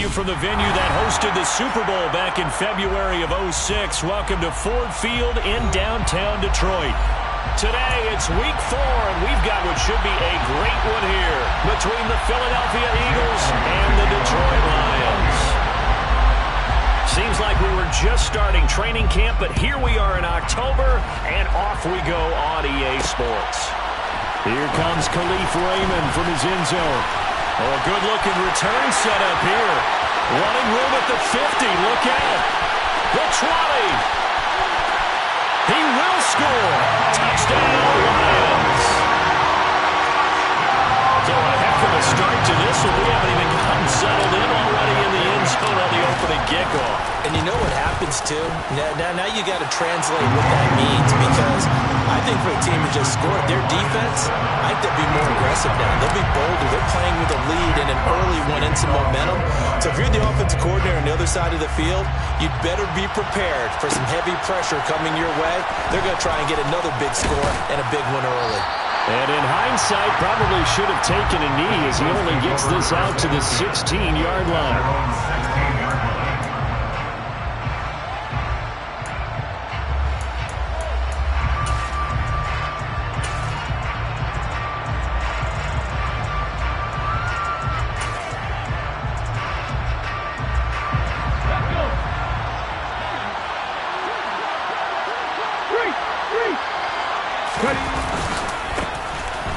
you from the venue that hosted the Super Bowl back in February of '06. Welcome to Ford Field in downtown Detroit. Today, it's Week 4, and we've got what should be a great one here between the Philadelphia Eagles and the Detroit Lions. Seems like we were just starting training camp, but here we are in October, and off we go on EA Sports. Here comes Khalif Raymond from his end zone. Oh, a good-looking return set up here. Running room at the 50. Look out. The 20. He will score. Touchdown, Lions. So a heck of a start to this one. We haven't even gotten settled in already in the end zone on the opening kickoff. And you know what happens, too? Now you got to translate what that means, because I think for a team who just scored, their defense, I think they'll be more aggressive now. They'll be bolder. They're playing with a lead and an early one and some momentum. So if you're the offensive coordinator on the other side of the field, you'd better be prepared for some heavy pressure coming your way. They're going to try and get another big score and a big one early. And in hindsight, probably should have taken a knee as he only gets this out to the 16-yard line.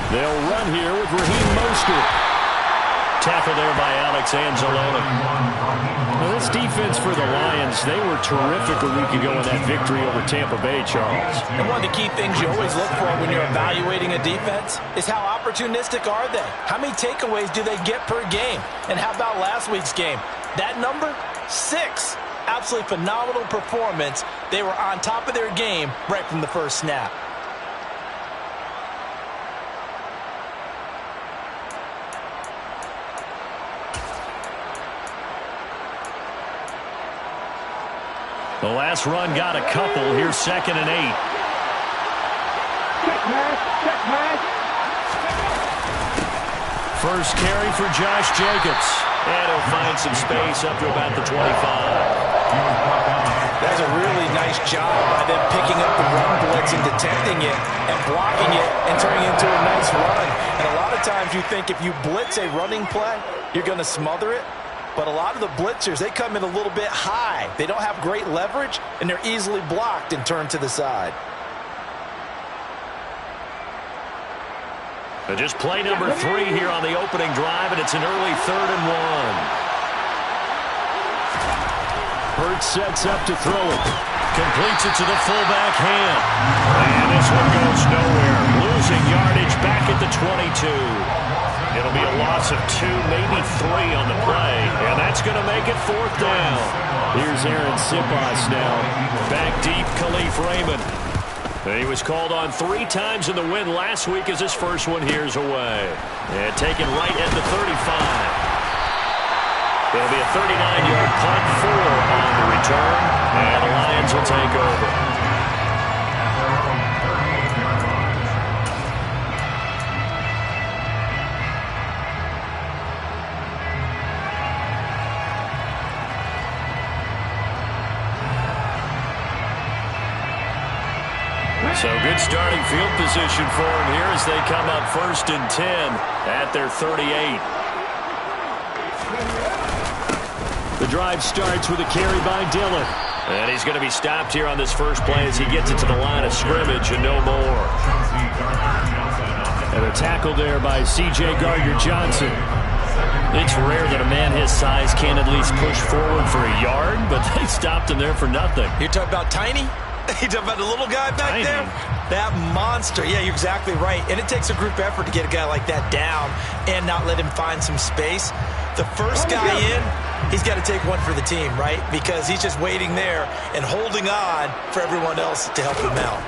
They'll run here with Raheem Mostert. Tackle there by Alex Anzalone. Now this defense for the Lions, they were terrific a week ago in that victory over Tampa Bay, Charles. And one of the key things you always look for when you're evaluating a defense is how opportunistic are they? How many takeaways do they get per game? And how about last week's game? That number? 6. Absolutely phenomenal performance. They were on top of their game right from the first snap. The last run got a couple. Here's 2nd and 8. First carry for Josh Jacobs. And he'll find some space up to about the 25. That's a really nice job by them picking up the run blitz and detecting it and blocking it and turning it into a nice run. And a lot of times you think if you blitz a running play, you're going to smother it. But a lot of the blitzers, they come in a little bit high. They don't have great leverage, and they're easily blocked and turned to the side. Just play number 3 here on the opening drive, and it's an early 3rd and 1. Hurts sets up to throw it. Completes it to the fullback hand. And this one goes nowhere. Losing yardage back at the 22. It'll be a loss of 2, maybe 3 on the play, and that's going to make it 4th down. Here's Aaron Siposs now. Back deep, Khalif Raymond. He was called on 3 times in the win last week as his first one here's away. And taken right at the 35. It'll be a 39-yard punt, 4 on the return, and the Lions will take over. So good starting field position for him here as they come up 1st and 10 at their 38. The drive starts with a carry by Dillon. And he's going to be stopped here on this first play as he gets it to the line of scrimmage and no more. And a tackle there by C.J. Gardner-Johnson. It's rare that a man his size can at least push forward for a yard, but they stopped him there for nothing. You're talking about Tiny? You talking about the little guy back there? That monster. Yeah, you're exactly right. And it takes a group effort to get a guy like that down and not let him find some space. The first guy in, he's got to take one for the team, right? Because he's just waiting there and holding on for everyone else to help him out.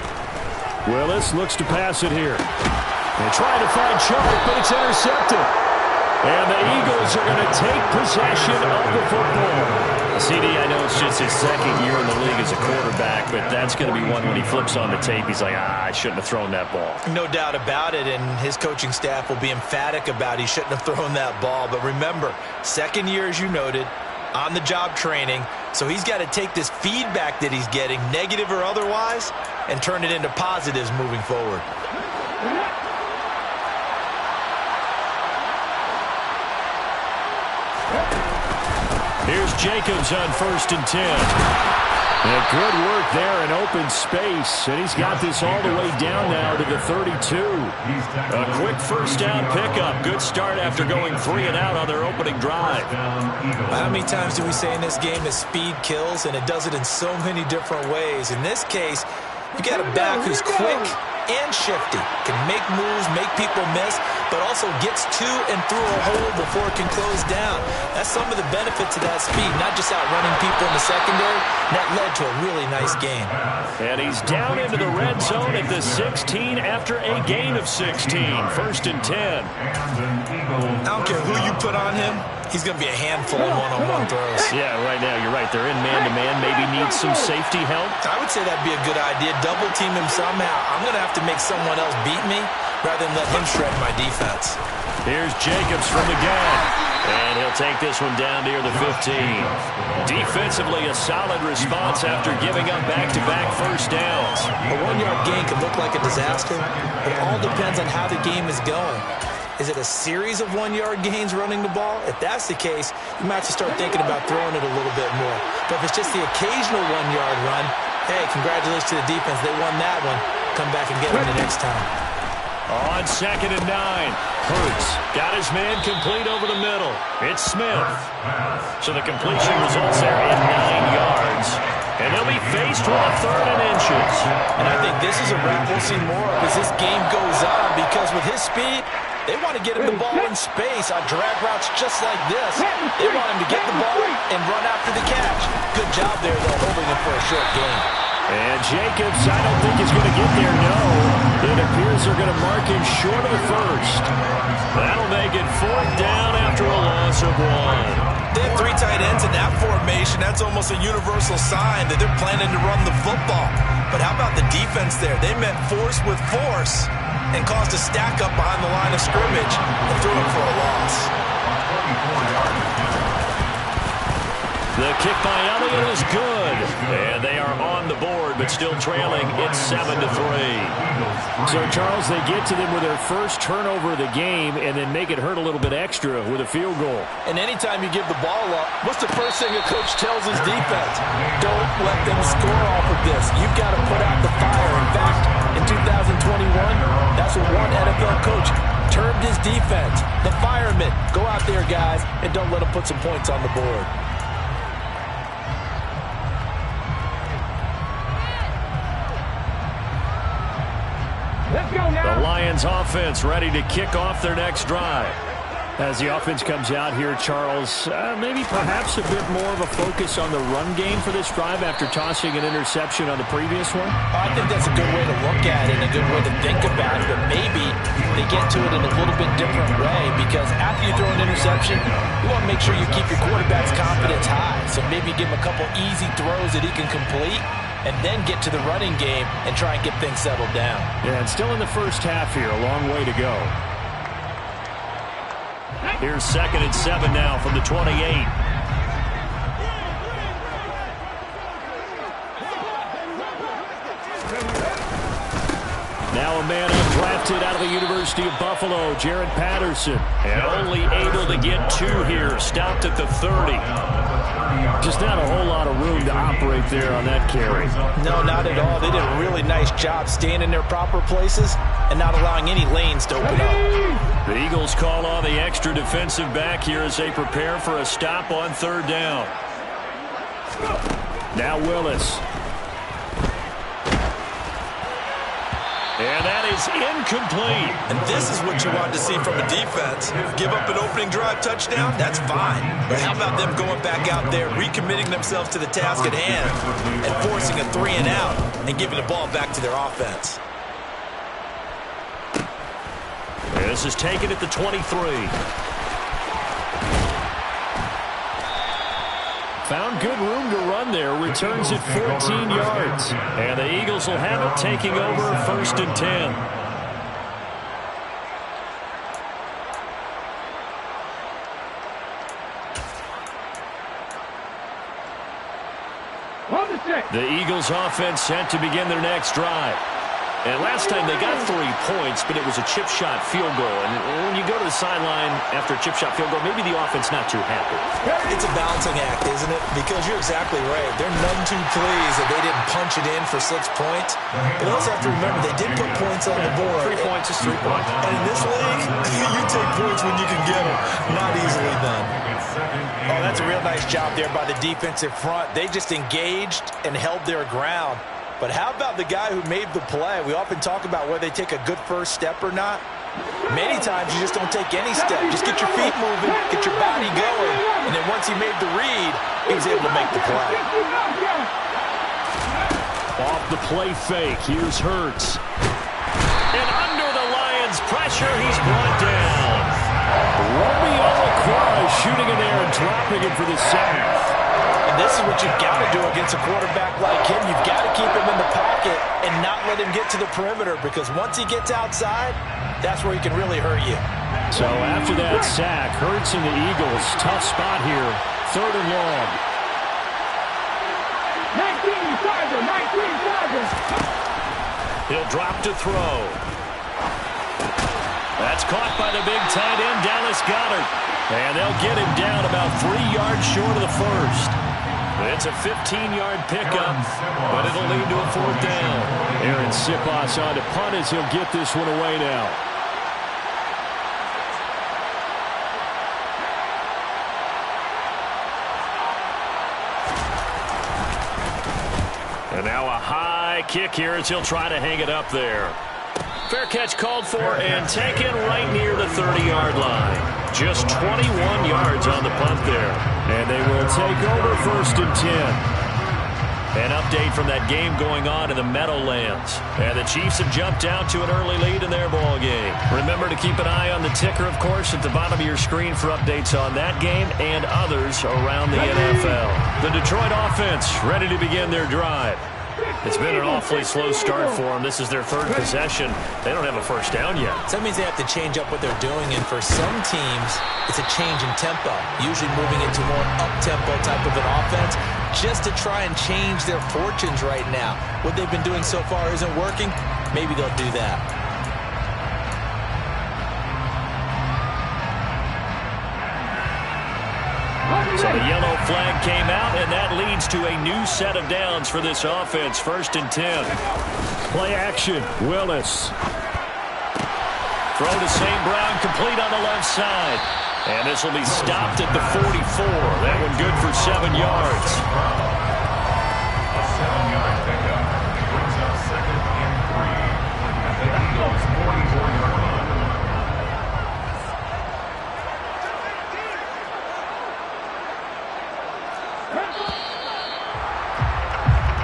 Willis looks to pass it here. They're trying to find Chark, but it's intercepted. And the Eagles are going to take possession of the football. CD, I know it's just his 2nd year in the league as a quarterback, but that's going to be one when he flips on the tape, he's like, I shouldn't have thrown that ball. No doubt about it, and his coaching staff will be emphatic about he shouldn't have thrown that ball. But remember, 2nd year, as you noted, on-the-job training. So he's got to take this feedback that he's getting, negative or otherwise, and turn it into positives moving forward. Here's Jacobs on 1st and 10. And good work there in open space, and he's got this all the way down now to the 32. A quick first down pickup. Good start after going 3 and out on their opening drive. How many times do we say in this game that speed kills, and it does it in so many different ways? In this case, you got a back who's quick and shifty, can make moves, make people miss, but also gets to and through a hole before it can close down. That's some of the benefits of that speed, not just outrunning people in the secondary. That led to a really nice game. And he's down into the red zone at the 16 after a gain of 16. 1st and 10. I don't care who you put on him. He's going to be a handful of one-on-one throws. Yeah, right now, you're right. They're in man-to-man. Maybe needs some safety help. I would say that'd be a good idea. Double team him somehow. I'm going to have to make someone else beat me rather than let him shred my defense. Here's Jacobs from the gun. And he'll take this one down near the 15. Defensively, a solid response after giving up back-to-back first downs. A 1-yard gain could look like a disaster. It all depends on how the game is going. Is it a series of 1-yard gains running the ball? If that's the case, you might have to start thinking about throwing it a little bit more. But if it's just the occasional 1-yard run, hey, congratulations to the defense. They won that one. Come back and get them the next time. On 2nd and 9, Hurts got his man complete over the middle. It's Smith. So the completion results there in 9 yards. And they'll be faced with a 3rd and inches. And I think this is a route we'll see more of as this game goes on, because with his speed, they want to get him the ball in space on drag routes just like this. They want him to get the ball and run after the catch. Good job there, though, holding him for a short gain. And Jacobs, I don't think he's going to get there, no. It appears they're going to mark him short of the 1st. That'll make it 4th down after a loss of 1. They have 3 tight ends in that formation. That's almost a universal sign that they're planning to run the football. But how about the defense there? They met force with force and caused a stack up behind the line of scrimmage and threw it for a loss. The kick by Elliott is good. And they are on the board, but still trailing. It's 7-3. So, Charles, they get to them with their first turnover of the game and then make it hurt a little bit extra with a field goal. And anytime you give the ball up, what's the first thing a coach tells his defense? Don't let them score off of this. You've got to put out the fire. In fact, in 2021, that's what one NFL coach termed his defense. The firemen. Go out there, guys, and don't let them put some points on the board. The Lions offense ready to kick off their next drive. As the offense comes out here, Charles, maybe perhaps a bit more of a focus on the run game for this drive after tossing an interception on the previous one? I think that's a good way to look at it and a good way to think about it, but maybe they get to it in a little bit different way, because after you throw an interception, you want to make sure you keep your quarterback's confidence high. So maybe give him a couple easy throws that he can complete, and then get to the running game and try and get things settled down. Yeah, and still in the first half here, a long way to go. Here's 2nd and 7 now from the 28. Now a man undrafted out of the University of Buffalo, Jared Patterson. And only able to get 2 here, stopped at the 30. Just not a whole lot of room to operate there on that carry. No, not at all. They did a really nice job staying in their proper places and not allowing any lanes to open up. The Eagles call on the extra defensive back here as they prepare for a stop on 3rd down. Now Willis. And that is incomplete. And this is what you want to see from a defense. Give up an opening drive touchdown, that's fine. But how about them going back out there, recommitting themselves to the task at hand, and forcing a 3 and out, and giving the ball back to their offense. This is taken at the 23. Found good room to run there. Returns it 14 yards. And the Eagles will have it, taking over 1st and 10. The Eagles offense set to begin their next drive. And last time they got 3 points, but it was a chip shot field goal. And when you go to the sideline after a chip shot field goal, maybe the offense not too happy. It's a balancing act, isn't it? Because you're exactly right. They're none too pleased that they didn't punch it in for 6 points. But also have to remember, they did put points on the board. 3 points is 3 points. And in this league, you take points when you can get them. Not easily done. Oh, that's a real nice job there by the defensive front. They just engaged and held their ground. But how about the guy who made the play? We often talk about whether they take a good first step or not. Many times you just don't take any step. Just get your feet moving, get your body going, and then once he made the read, he was able to make the play. Off the play fake, here's Hurts. And under the Lions' pressure, he's brought down. Romeo Okwara shooting in there and dropping him for the sack. And this is what you've got to do against a quarterback like him. You've got to keep him in the pocket and not let him get to the perimeter, because once he gets outside, that's where he can really hurt you. So after that sack, Hurts and the Eagles, tough spot here, 3rd and long. 19 He'll drop to throw. That's caught by the big tight end, Dallas Goedert. And they'll get him down about 3 yards short of the first. It's a 15-yard pickup, but it'll lead to a 4th down. Aaron Siposs on to punt as he'll get this one away now. And now a high kick here as he'll try to hang it up there. Fair catch called for and taken right near the 30-yard line. Just 21 yards on the punt there. And they will take over 1st and 10. An update from that game going on in the Meadowlands. And the Chiefs have jumped out to an early lead in their ball game. Remember to keep an eye on the ticker, of course, at the bottom of your screen for updates on that game and others around the NFL. The Detroit offense ready to begin their drive. It's been an awfully slow start for them. This is their 3rd possession. They don't have a first down yet. So that means they have to change up what they're doing, and for some teams, it's a change in tempo, usually moving into more up-tempo type of an offense just to try and change their fortunes right now. What they've been doing so far isn't working. Maybe they'll do that. So the yellow flag came out, and that leads to a new set of downs for this offense. 1st and 10. Play action. Willis. Throw to St. Brown, complete on the left side. And this will be stopped at the 44. That one good for 7 yards. A 7-yard pickup brings up 2nd and 3 at the Eagles' 44-yard line.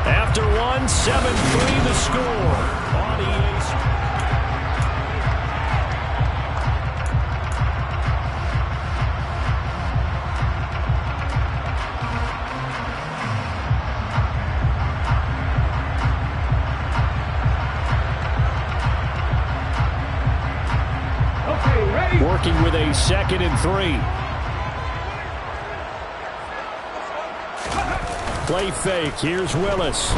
After 7-3 the score. On EA Sports. Working with a 2nd and 3. Play fake. Here's Willis.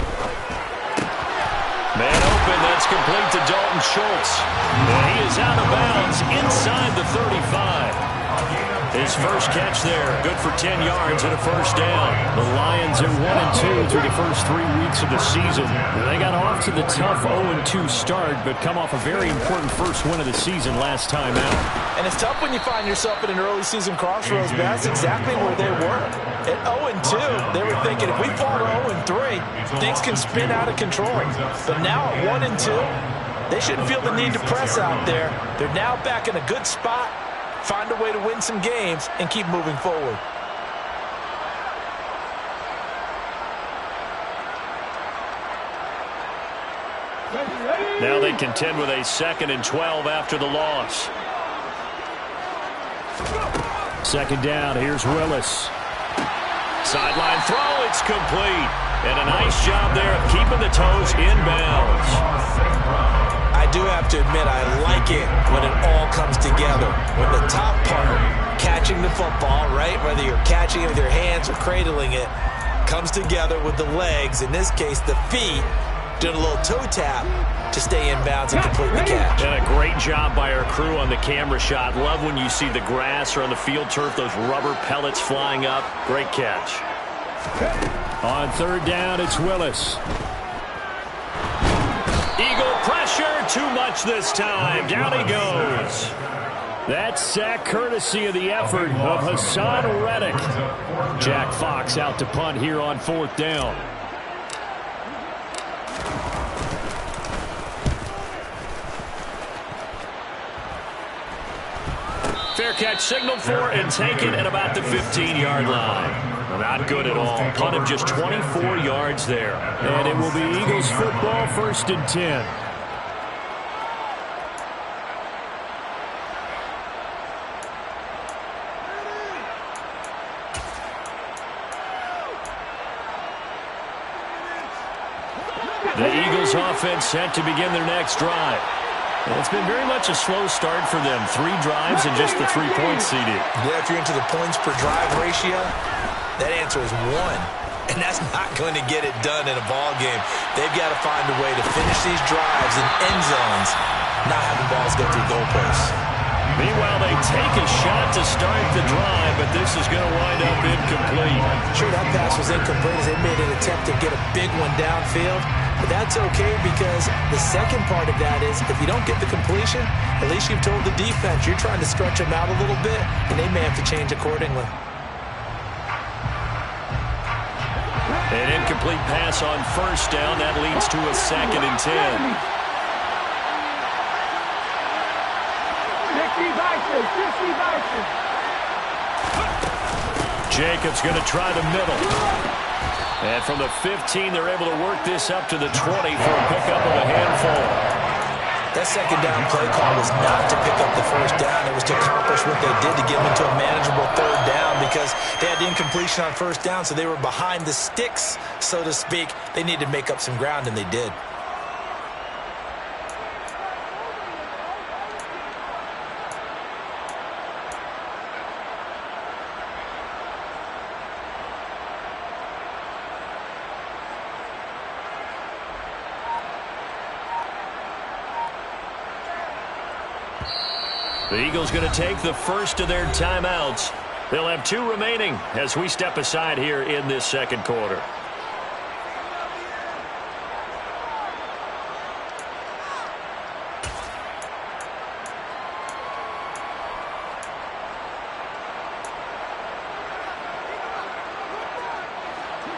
Man open. That's complete to Dalton Schultz. And he is out of bounds inside the 35. His first catch there. Good for 10 yards and a first down. The Lions are 1-2 through the first 3 weeks of the season. They got off to the tough 0-2 start, but come off a very important first win of the season last time out. And it's tough when you find yourself at an early season crossroads, but that's exactly where they were. At 0-2, they were thinking, if we fall to 0-3, things can spin out of control. But now at 1-2, they shouldn't feel the need to press out there. They're now back in a good spot, find a way to win some games, and keep moving forward. Now they contend with a 2nd and 12 after the loss. 2nd down. Here's Willis. Sideline throw. It's complete. And a nice job there of keeping the toes inbounds. I do have to admit, I like it when it all comes together. When the top part, catching the football, right, whether you're catching it with your hands or cradling it, comes together with the legs, in this case the feet, doing a little toe tap to stay in bounds and complete the catch. And a great job by our crew on the camera shot. Love when you see the grass or on the field turf, those rubber pellets flying up. Great catch. On third down, it's Willis. Eagle pressure, too much this time. Down he goes. That sack courtesy of the effort of Hassan Reddick. Jack Fox out to punt here on fourth down. Fair catch signaled for and taken at about the 15-yard line. Not good at all. Punt of just 24 yards there. And it will be Eagles football, 1st and 10. The Eagles offense set to begin their next drive. Well, it's been very much a slow start for them. 3 drives and just the 3 points CD. Yeah, if you're into the points per drive ratio, that answer is 1. And that's not going to get it done in a ball game. They've got to find a way to finish these drives in end zones, not having balls go through goalposts. Meanwhile, they take a shot to start the drive, but this is going to wind up incomplete. Sure, that pass was incomplete as they made an attempt to get a big one downfield. But that's okay because the second part of that is if you don't get the completion, at least you've told the defense you're trying to stretch them out a little bit, and they may have to change accordingly. An incomplete pass on first down. That leads to a 2nd and 10. Jacobs going to try the middle. And from the 15, they're able to work this up to the 20 for a pickup of a handful. That second down play call was not to pick up the first down. It was to accomplish what they did to get them into a manageable third down because they had the incompletion on first down, so they were behind the sticks, so to speak. They needed to make up some ground, and they did. The Eagles going to take the first of their timeouts. They'll have 2 remaining as we step aside here in this second quarter.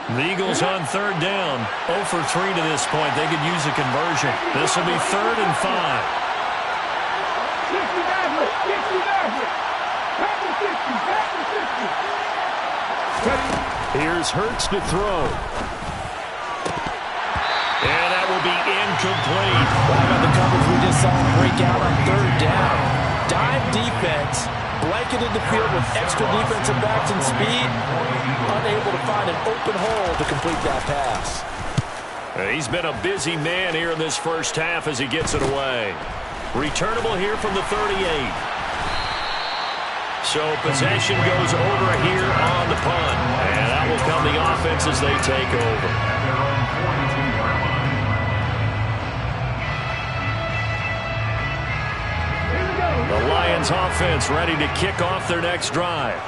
The Eagles on third down. 0 for 3 to this point. They could use a conversion. This will be 3rd and 5. Here's Hurts to throw. And that will be incomplete. How about the coverage we just saw break out on third down? Dime defense, blanketed the field with extra defensive backs and speed, unable to find an open hole to complete that pass. He's been a busy man here in this first half as he gets it away. Returnable here from the 38. So possession goes over here on the punt. And that will come the offense as they take over. The Lions offense ready to kick off their next drive.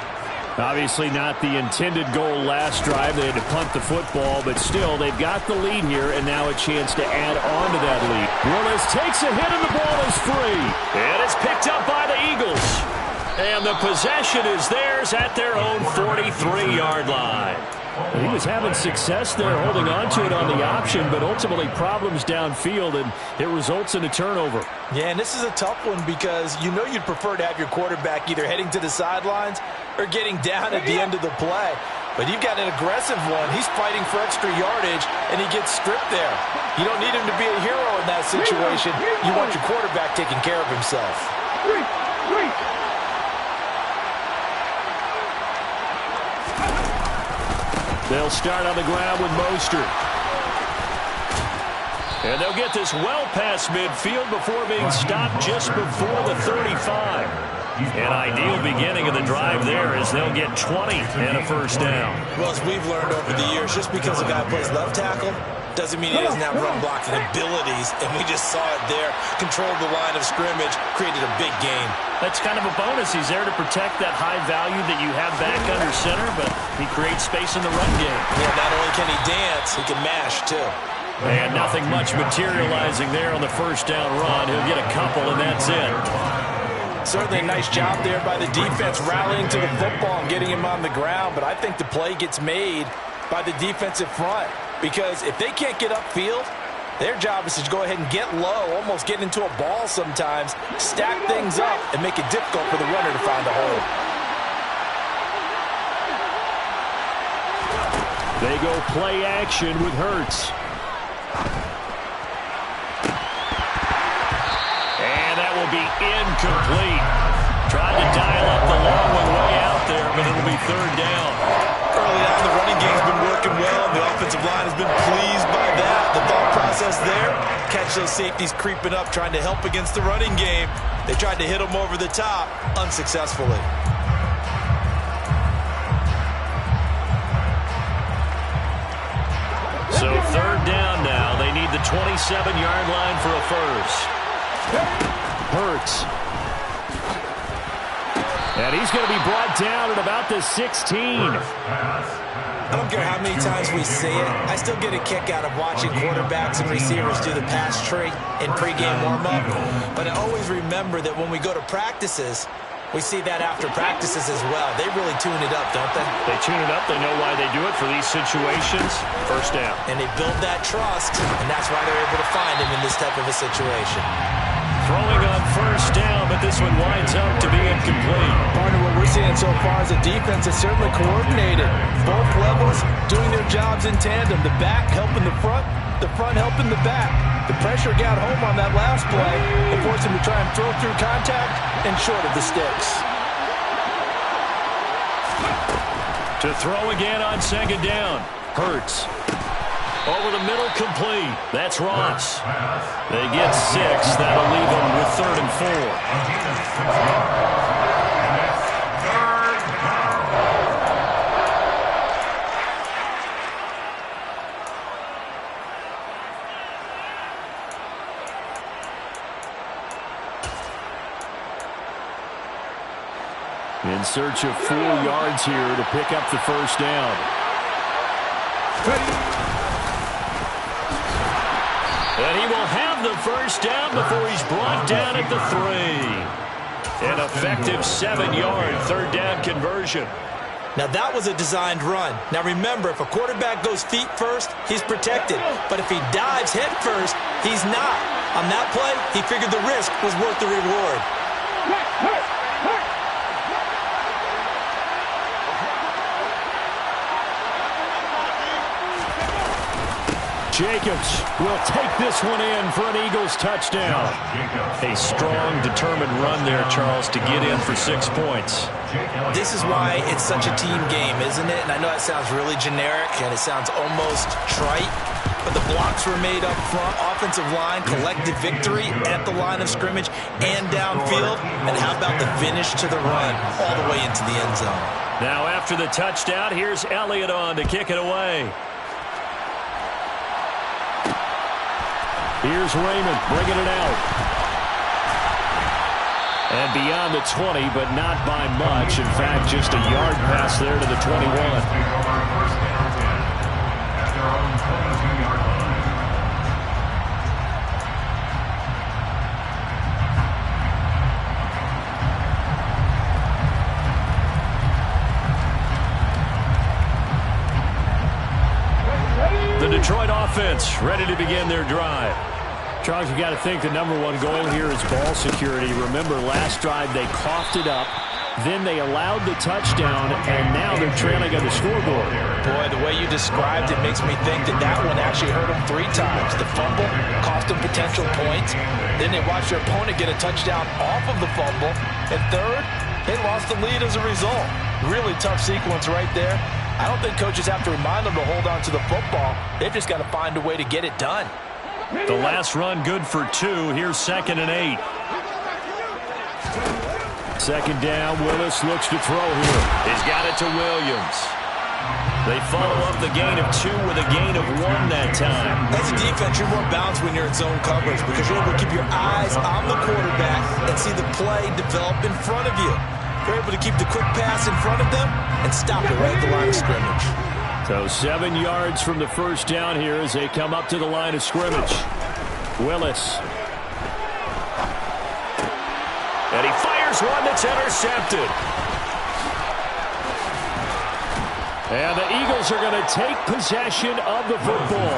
Obviously not the intended goal last drive. They had to punt the football, but still they've got the lead here and now a chance to add on to that lead. Willis takes a hit and the ball is free. And it's picked up by the Eagles. And the possession is theirs at their own 43-yard line. He was having success there holding on to it on the option, but ultimately problems downfield, and it results in a turnover. Yeah, and this is a tough one because you know you'd prefer to have your quarterback either heading to the sidelines or getting down at the end of the play. But you've got an aggressive one. He's fighting for extra yardage, and he gets stripped there. You don't need him to be a hero in that situation. You want your quarterback taking care of himself. They'll start on the ground with Mostert. And they'll get this well past midfield before being stopped just before the 35. An ideal beginning of the drive there as they'll get 20 and a first down. Well, as we've learned over the years, just because a guy plays left tackle doesn't mean he doesn't have run blocking abilities, and we just saw it there. Controlled the line of scrimmage, created a big gain. That's kind of a bonus. He's there to protect that high value that you have back under center, but he creates space in the run game. Yeah, not only can he dance, he can mash, too. And nothing much materializing there on the first down run. He'll get a couple, and that's it. Certainly a nice job there by the defense rallying to the football and getting him on the ground, but I think the play gets made by the defensive front because if they can't get upfield, their job is to go ahead and get low, almost get into a ball sometimes, stack things up, and make it difficult for the runner to find a hole. They go play action with Hurts. And that will be incomplete. Tried to dial up the long one way out there, but it'll be third down. Early on, the running game's been working well, and the offensive line has been pleased by that. The thought process there, catch those safeties creeping up, trying to help against the running game. They tried to hit them over the top, unsuccessfully. So third down now. They need the 27-yard line for a first. Hurts. And he's going to be brought down at about the 16. I don't care how many times we see it. I still get a kick out of watching quarterbacks and receivers do the pass tree in pregame warm-up. But I always remember that when we go to practices, we see that after practices as well. They really tune it up, don't they? They tune it up. They know why they do it for these situations. First down. And they build that trust, and that's why they're able to find him in this type of a situation. Throwing on first down, but this one winds up to be incomplete. Partner, what we're seeing so far is a defense that's certainly coordinated. Both levels doing their jobs in tandem. The back helping the front helping the back. The pressure got home on that last play. It forced him to try and throw through contact and short of the sticks. To throw again on second down. Hurts. Over the middle, complete. That's Ross. They get 6. That'll leave them with 3rd and 4. In search of 4 yards here to pick up the first down. And he will have the first down before he's brought down at the 3. An effective 7-yard third down conversion. Now, that was a designed run. Now, remember, if a quarterback goes feet first, he's protected. But if he dives head first, he's not. On that play, he figured the risk was worth the reward. Jacobs will take this one in for an Eagles touchdown. A strong, determined run there, Charles, to get in for 6 points. This is why it's such a team game, isn't it? And I know that sounds really generic and it sounds almost trite, but the blocks were made up front, offensive line, collective victory at the line of scrimmage and downfield. And how about the finish to the run all the way into the end zone? Now after the touchdown, here's Elliott on to kick it away. Here's Raymond bringing it out. And beyond the 20, but not by much. In fact, just a yard pass there to the 21. The Detroit offense ready to begin their drive. Charles, you got to think the number one goal here is ball security. Remember, last drive they coughed it up, then they allowed the touchdown, and now they're trailing on the scoreboard. Boy, the way you described it makes me think that that one actually hurt them 3 times. The fumble cost them potential points. Then they watched their opponent get a touchdown off of the fumble. And third, they lost the lead as a result. Really tough sequence right there. I don't think coaches have to remind them to hold on to the football. They've just got to find a way to get it done. The last run good for 2. Here's 2nd and 8. Second down, Willis looks to throw here. He's got it to Williams. They follow up the gain of 2 with a gain of 1 that time. As a defense, you're more balanced when you're in zone coverage because you're able to keep your eyes on the quarterback and see the play develop in front of you. You're able to keep the quick pass in front of them and stop it right at the line of scrimmage. So 7 yards from the first down here as they come up to the line of scrimmage. Willis. And he fires one that's intercepted. And the Eagles are going to take possession of the football.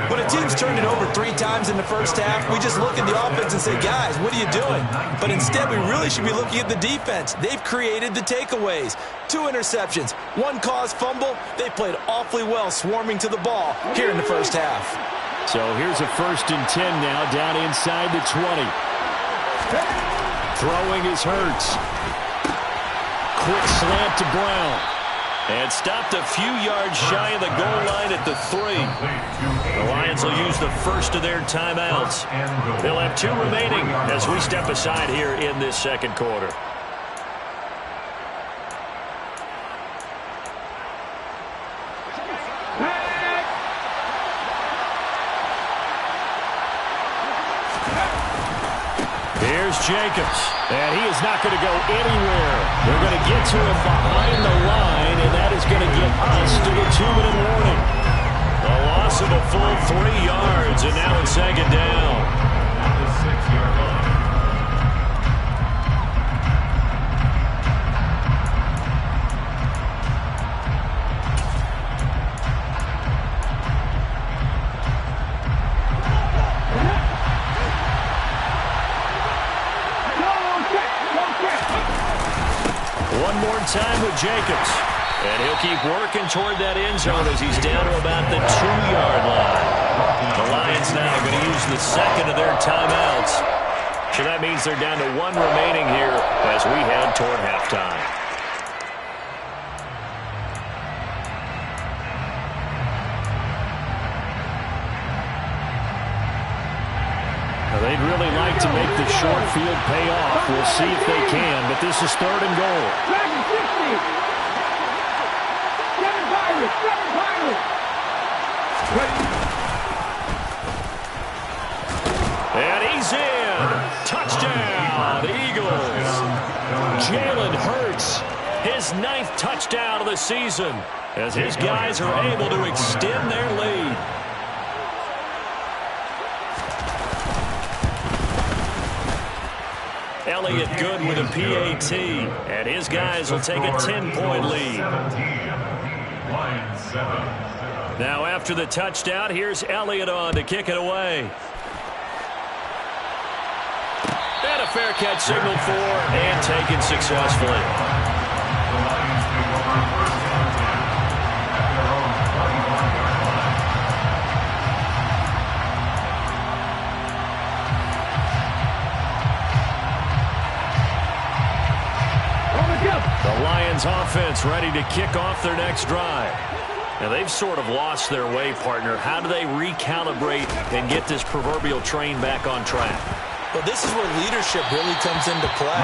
When a team's turned it over 3 times in the first half, we just look at the offense and say, guys, what are you doing? But instead, we really should be looking at the defense. They've created the takeaways. 2 interceptions, 1 caused fumble. They played awfully well swarming to the ball here in the first half. So here's a 1st and 10 now down inside the 20. Throwing is Hurts. Quick slant to Brown. And stopped a few yards shy of the goal line at the 3. The Lions will use the first of their timeouts. They'll have 2 remaining as we step aside here in this second quarter. Here's Jacobs, and he is not going to go anywhere. They're going to get to him behind the line, and that is going to get us to the 2-minute warning. A loss of a full 3 yards, and now it's second down. At the 6-yard line. One more time with Jacobs. And he'll keep working toward that end zone as he's down to about the 2-yard line. The Lions now are going to use the second of their timeouts. So that means they're down to 1 remaining here as we head toward halftime. They'd really like to make the short field pay off. We'll see if they can, but this is 3rd and goal. And he's in. Touchdown, Eagles. Jalen Hurts, His 9th touchdown of the season as his guys are able to extend their lead. Elliott good with a PAT, and his guys will take a 10-point lead. Now after the touchdown, here's Elliott on to kick it away. And a fair catch signaled for and taken successfully. The Lions offense ready to kick off their next drive. Now they've sort of lost their way, partner. How do they recalibrate and get this proverbial train back on track? Well, this is where leadership really comes into play.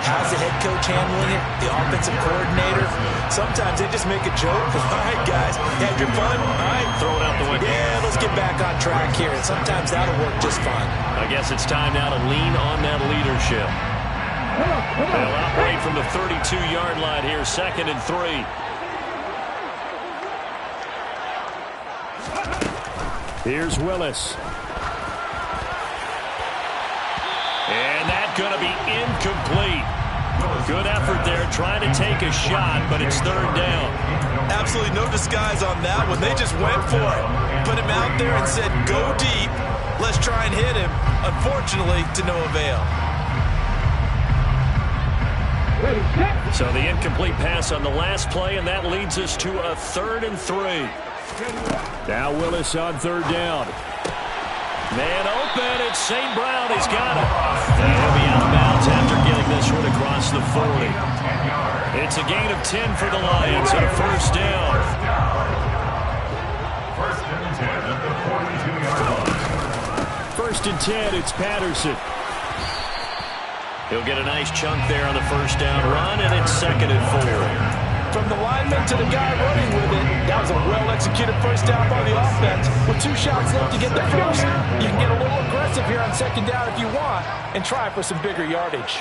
How's the head coach handling it? The offensive coordinator? Sometimes they just make a joke. All right, guys, had your fun? All right, Throw it out the window. yeah, let's get back on track here. And sometimes that'll work just fine. I guess it's time now to lean on that leadership. They'll operate from the 32-yard line here, 2nd and 3. here's Willis. And that's going to be incomplete. Good effort there, trying to take a shot, but it's 3rd down. Absolutely no disguise on that one. They just went for it. Put him out there and said, go deep. Let's try and hit him. Unfortunately, to no avail. So the incomplete pass on the last play, and that leads us to a 3rd and 3. Now Willis on 3rd down. Man open, it's St. Brown. He's got it. And he'll be out of bounds after getting this one across the 40. It's a gain of 10 for the Lions and a 1st down. 1st and 10 at the 42-yard line. 1st and 10, it's Patterson. He'll get a nice chunk there on the first down run, and it's 2nd and 4. From the lineman to the guy running with it, that was a well-executed first down by the offense. With 2 shots left to get the first, you can get a little aggressive here on 2nd down if you want and try for some bigger yardage.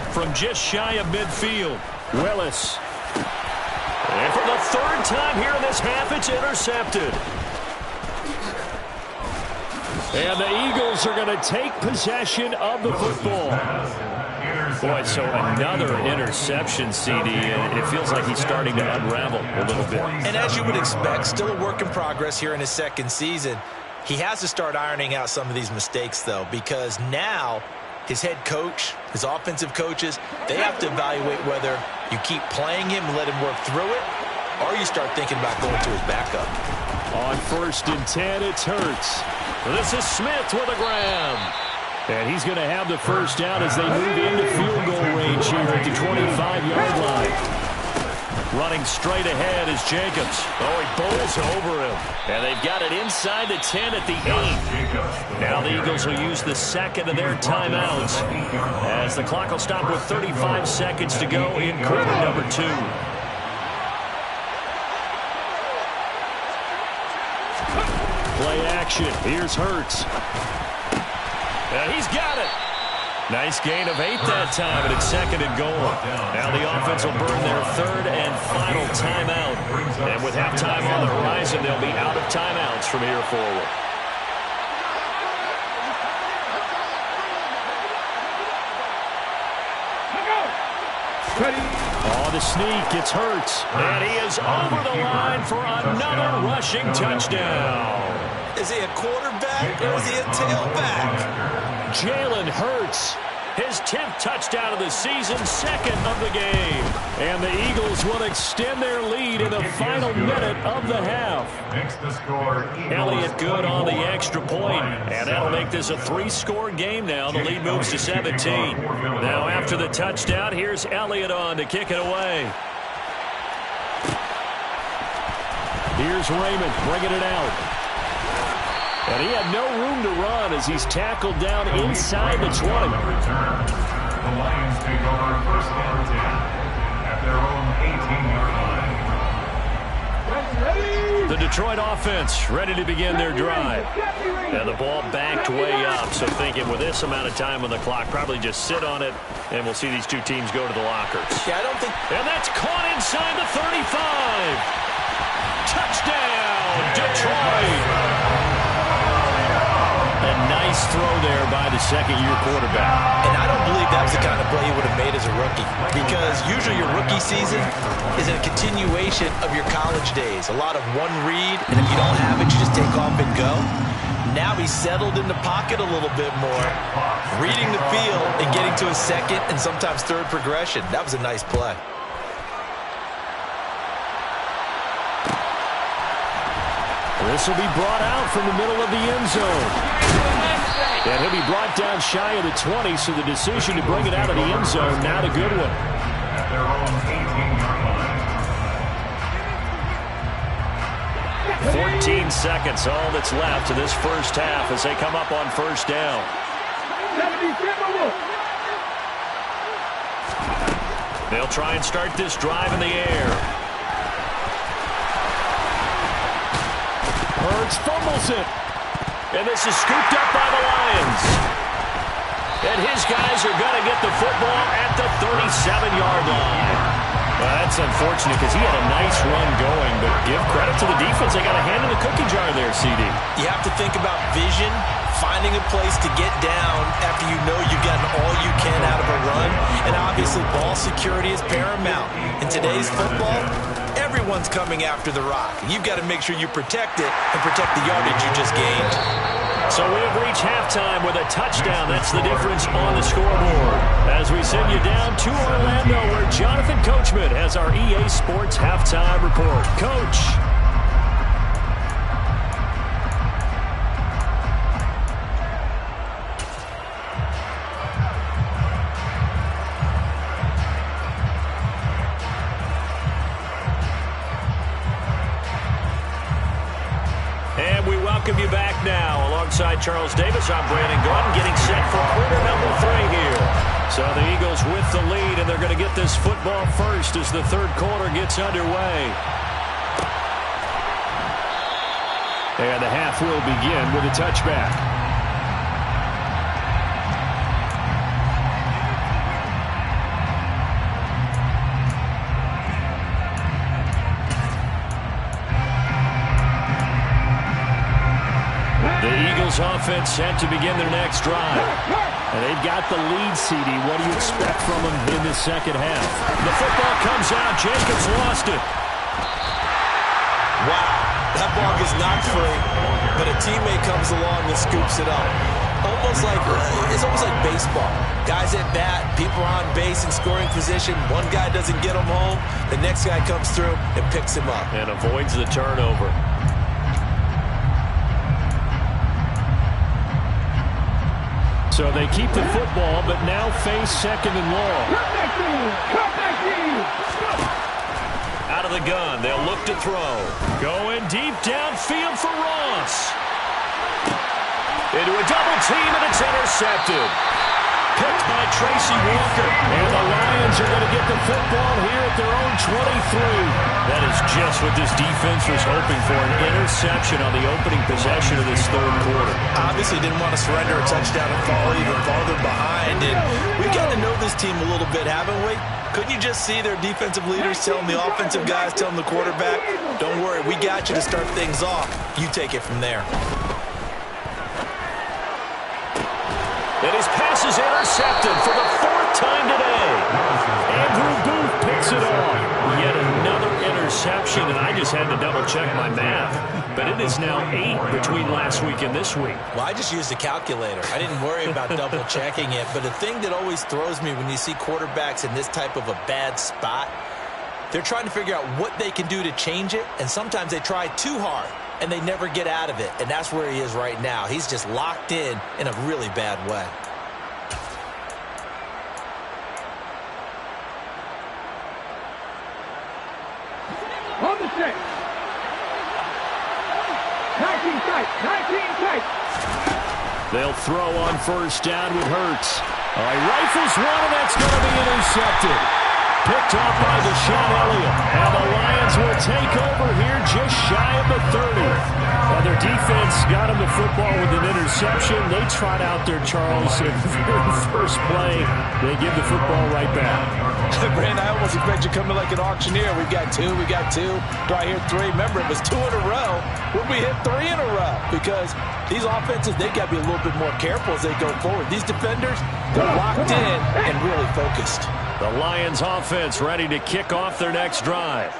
From just shy of midfield, Willis. And for the 3rd time here in this half, it's intercepted. And the Eagles are going to take possession of the football. Boy, so another interception, CD, and it feels like he's starting to unravel a little bit. And as you would expect, still a work in progress here in his 2nd season. He has to start ironing out some of these mistakes, though, because now his head coach, his offensive coaches, they have to evaluate whether you keep playing him and let him work through it, or you start thinking about going to his backup. On 1st and 10, it's Hurts. This is Smith with a grab. And he's going to have the first down as they move into field goal range here at the 25-yard line. Running straight ahead is Jacobs. Oh, he bowls over him. And they've got it inside the 10 at the 8. Now the Eagles will use the 2nd of their timeouts as the clock will stop with 35 seconds to go in quarter number 2. Play action. Here's Hurts. And he's got it. Nice gain of 8 that time, and it's 2nd and goal. Now the offense will burn their 3rd and final timeout. And with halftime on the horizon, they'll be out of timeouts from here forward. Oh, the sneak. It's Hurts. And he is over the line for another rushing touchdown. Is he a quarterback or is he a tailback? Jalen Hurts, his 10th touchdown of the season, 2nd of the game. And the Eagles will extend their lead in the final minute of the half. Elliott good on the extra point, and that'll make this a 3-score game now. The lead moves to 17. Now after the touchdown, here's Elliott on to kick it away. Here's Raymond bringing it out. And he had no room to run as he's tackled down inside the 20. The Lions take over 1st and 10 at their own 18-yard line. The Detroit offense ready to begin their drive. And the ball backed way up, so thinking with this amount of time on the clock, probably just sit on it, and we'll see these two teams go to the lockers. Yeah, I don't think... And that's caught inside the 35. Touchdown, Detroit. A nice throw there by the 2nd-year quarterback. And I don't believe that was the kind of play he would have made as a rookie, because usually your rookie season is a continuation of your college days. A lot of one read, and if you don't have it, you just take off and go. Now he's settled in the pocket a little bit more, reading the field and getting to his 2nd and sometimes 3rd progression. That was a nice play. This will be brought out from the middle of the end zone. And he'll be brought down shy of the 20, so the decision to bring it out of the end zone, not a good one. At their own 18-yard line. 14 seconds, all that's left to this first half as they come up on 1st down. They'll try and start this drive in the air. Hurts fumbles it. And this is scooped up by the Lions. And his guys are going to get the football at the 37-yard line. Well, that's unfortunate because he had a nice run going, but give credit to the defense. They got a hand in the cookie jar there, CD. You have to think about vision, finding a place to get down after you know you've gotten all you can out of a run. And obviously, ball security is paramount. In today's football, everyone's coming after the rock. You've got to make sure you protect it and protect the yardage you just gained. So we have reached halftime with a touchdown. That's the difference on the scoreboard. As we send you down to Orlando, where Jonathan Coachman has our EA Sports Halftime Report. Coach. welcome you back now. Alongside Charles Davis, I'm Brandon Gaudin, getting set for quarter number 3 here. So the Eagles with the lead, and they're going to get this football first as the third quarter gets underway. And the half will begin with a touchback. The Eagles offense set to begin their next drive. And they've got the lead, CD. What do you expect from them in this second half? The football comes out. Jacobs lost it. Wow, that ball gets knocked free, but a teammate comes along and scoops it up. It's almost like baseball. Guys at bat, people are on base in scoring position. One guy doesn't get him home. The next guy comes through and picks him up. And avoids the turnover. So they keep the football, but now face second and long. Out of the gun, they'll look to throw. Going deep downfield for Ross. Into a double team, and it's intercepted. Picked by Tracy Walker. And the Lions are going to get the football here at their own 23. That is just what this defense was hoping for, an interception on the opening possession of this third quarter. Obviously didn't want to surrender a touchdown and fall even farther behind. And we've got to know this team a little bit, haven't we? Couldn't you just see their defensive leaders telling the offensive guys, telling the quarterback, don't worry, we got you to start things off. You take it from there. And his pass is intercepted for the 4th time today. Andrew Booth picks it off. Yet another interception, and I just had to double-check my math. But it is now 8 between last week and this week. Well, I just used a calculator. I didn't worry about double-checking it. But the thing that always throws me when you see quarterbacks in this type of a bad spot, they're trying to figure out what they can do to change it, and sometimes they try too hard, and they never get out of it. And that's where he is right now. He's just locked in a really bad way. On the set. 19 tight. 19 tight. They'll throw on first down with Hurts. All right, rifles one, and that's going to be intercepted. Picked off by Deshaun Elliott. And the Lions will take over here just shy of the 30. And their defense got him the football with an interception. They trot out there, Charles, in the very first play. They give the football right back. Brandon, I almost expect you coming like an auctioneer. We got two. Do I hear 3? Remember, it was 2 in a row. Would we hit 3 in a row? Because these offenses, they got to be a little bit more careful as they go forward. These defenders, they're locked in and really focused. The Lions offense ready to kick off their next drive.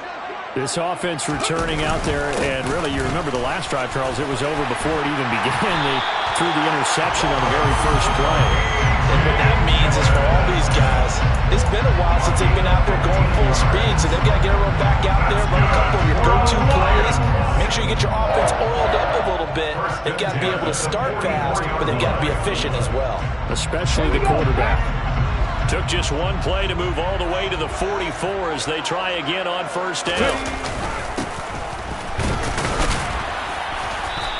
This offense returning out there, and really, you remember the last drive, Charles, it was over before it even began. They threw the interception on the very first play. And what that means is for all these guys, it's been a while since they've been out there going full speed, so they've got to get everyone back out there, run a couple of your go-to plays, make sure you get your offense oiled up a little bit. They've got to be able to start fast, but they've got to be efficient as well. Especially the quarterback. Took just one play to move all the way to the 44 as they try again on first down.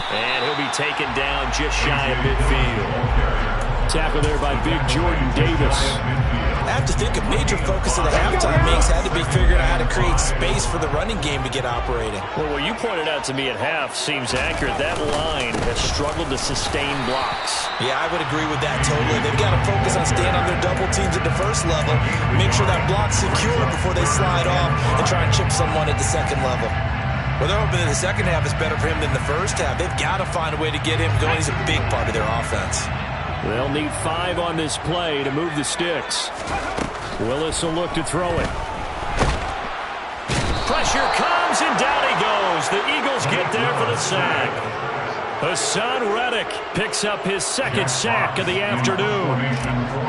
And he'll be taken down just shy of midfield. Tackle there by big Jordan Davis. I have to think a major focus of the halftime makes had to be figuring out how to create space for the running game to get operating. Well, what you pointed out to me at half seems accurate. That line has struggled to sustain blocks. Yeah, I would agree with that totally. They've got to focus on staying on their double teams at the first level, make sure that block's secure before they slide off and try and chip someone at the second level. Well, they're hoping that the second half is better for him than the first half. They've got to find a way to get him going. He's a big part of their offense. They'll need 5 on this play to move the sticks. Willis will look to throw it. Pressure comes, and down he goes. The Eagles get there for the sack. Hassan Reddick picks up his second sack of the afternoon.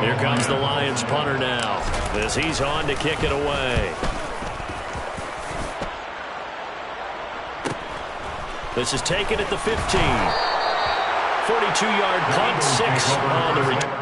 Here comes the Lions punter now as he's on to kick it away. This is taken at the 15. 42-yard punt, 6 on the return.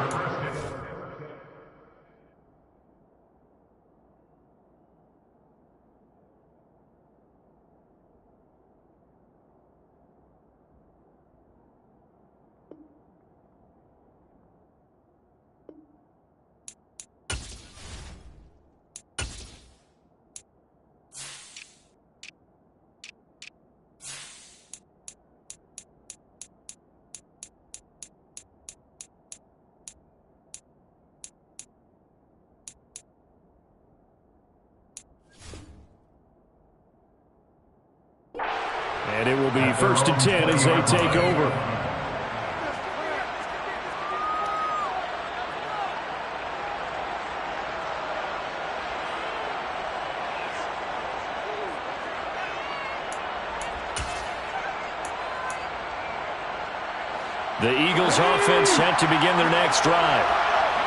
And it will be 1st and 10 as they take over. The Eagles offense set to begin their next drive.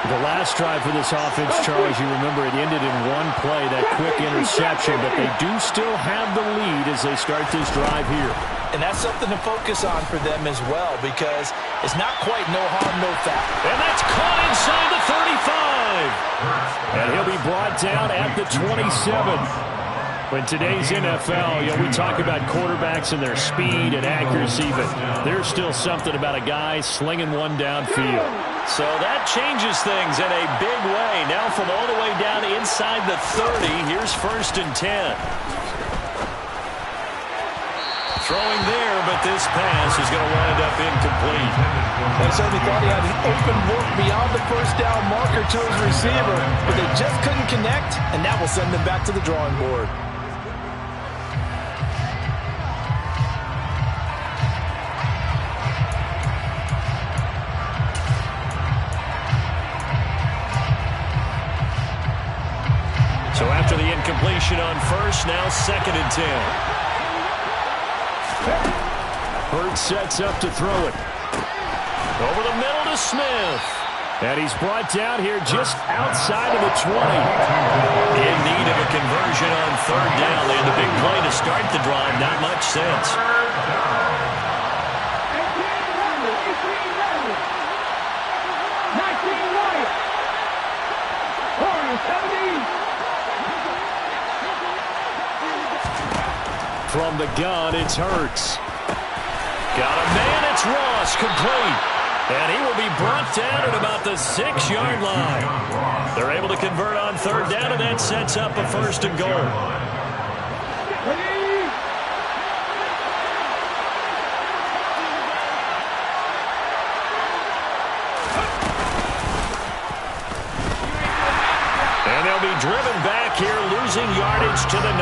The last drive for this offense, Charles, you remember it ended in one play, that quick interception, but they do still have the lead as they start this drive here. And that's something to focus on for them as well, because it's not quite no harm, no foul. And that's caught inside the 35. And he'll be brought down at the 27. In today's NFL, we talk about quarterbacks and their speed and accuracy, but there's still something about a guy slinging one downfield. So that changes things in a big way. Now from all the way down inside the 30, here's 1st and 10. Throwing there, but this pass is going to wind up incomplete. They certainly thought he had an open look beyond the first down marker to his receiver, but they just couldn't connect, and that will send them back to the drawing board. So after the incompletion on first, now 2nd and 10. Hurts sets up to throw it. Over the middle to Smith. And he's brought down here just outside of the 20. In need of a conversion on 3rd down. They had the big play to start the drive. Not much sense. 17. From the gun, it's Hurts. Got a man, it's Ross, complete. And he will be brought down at about the 6-yard line. They're able to convert on 3rd down, and that sets up a 1st and goal. And they'll be driven back here, losing yardage to the 9.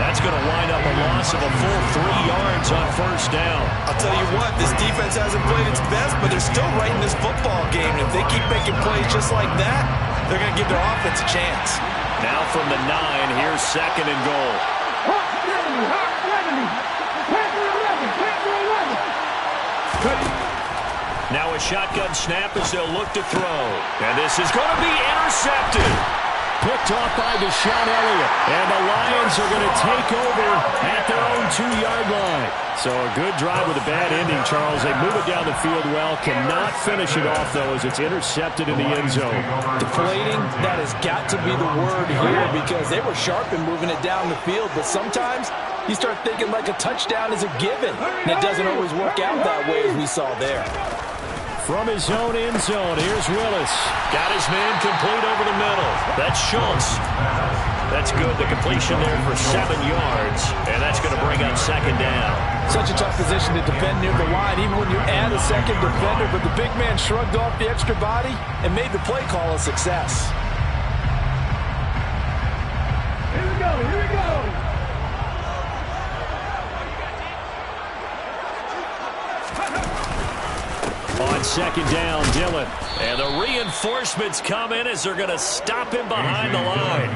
That's going to wind up a loss of a full 3 yards on 1st down. I'll tell you what, this defense hasn't played its best, but they're still right in this football game. And if they keep making plays just like that, they're going to give their offense a chance. Now from the 9, here's 2nd and goal. Hawk 70, Hawk 70. Panther 11, Panther 11. Now a shotgun snap as they'll look to throw. And this is going to be intercepted. Picked off by Deshaun Elliott. And the Lions are going to take over at their own 2-yard line. So a good drive with a bad ending, Charles. They move it down the field well. Cannot finish it off, though, as it's intercepted in the end zone. Deflating, that has got to be the word here, because they were sharp in moving it down the field. But sometimes you start thinking like a touchdown is a given. And it doesn't always work out that way, as we saw there. From his own end zone, here's Willis. Got his man complete over the middle. That's Schultz. That's good. The completion there for 7 yards. And that's going to bring up 2nd down. Such a tough position to defend near the line, even when you add a second defender. But the big man shrugged off the extra body and made the play call a success. Here we go, here we go. On 2nd down, Dillon. And the reinforcements come in as they're going to stop him behind the line.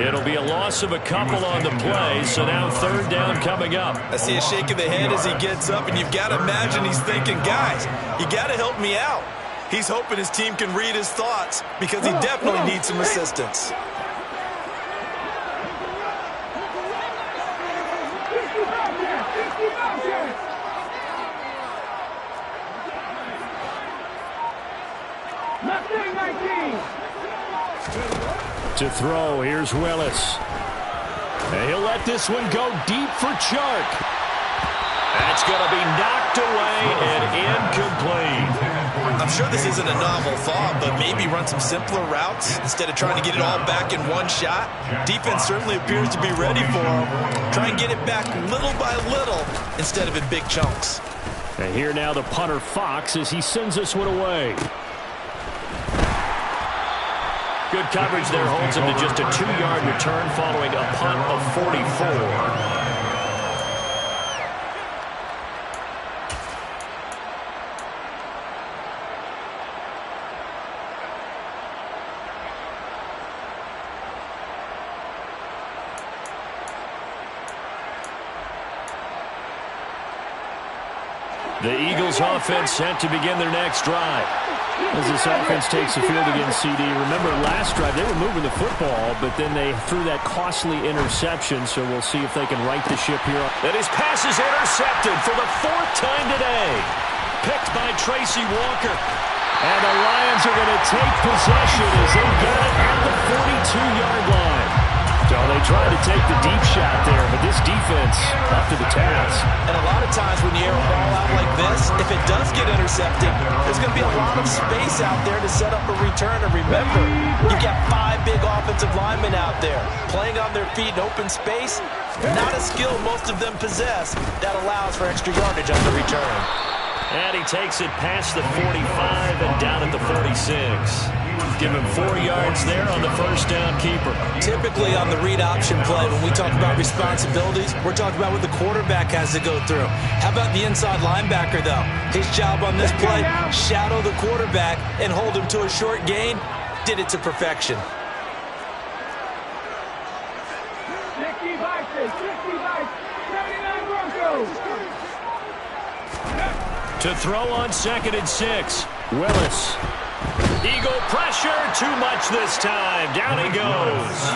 It'll be a loss of a couple on the play, so now 3rd down coming up. I see a shake of the head as he gets up, and you've got to imagine he's thinking, guys, you got to help me out. He's hoping his team can read his thoughts, because he definitely needs some assistance. To throw, here's Willis. And he'll let this one go deep for Chark. That's going to be knocked away and incomplete. I'm sure this isn't a novel thought, but maybe run some simpler routes instead of trying to get it all back in one shot. Defense certainly appears to be ready for him. Try and get it back little by little instead of in big chunks. And here now the punter Fox as he sends this one away. Good coverage there holds him to just a 2-yard return following a punt of 44. The Eagles offense set to begin their next drive. As this offense takes the field against CD. Remember, last drive, they were moving the football, but then they threw that costly interception, so we'll see if they can right the ship here. And his pass is intercepted for the 4th time today. Picked by Tracy Walker. And the Lions are going to take possession as they get it at the 42-yard line. So they tried to take the deep shot there, but this defense up to the task. And a lot of times when you air a ball out like this, if it does get intercepted, there's going to be a lot of space out there to set up a return. And remember, you've got 5 big offensive linemen out there playing on their feet in open space. Not a skill most of them possess that allows for extra yardage on the return. And he takes it past the 45 and down at the 46. Give him 4 yards there on the first down keeper. Typically on the read option play, when we talk about responsibilities, we're talking about what the quarterback has to go through. How about the inside linebacker, though? His job on this play, shadow the quarterback and hold him to a short gain. Did it to perfection. 65, 79 Broncos. To throw on 2nd and 6. Willis. Eagle pressure, too much this time. Down he goes.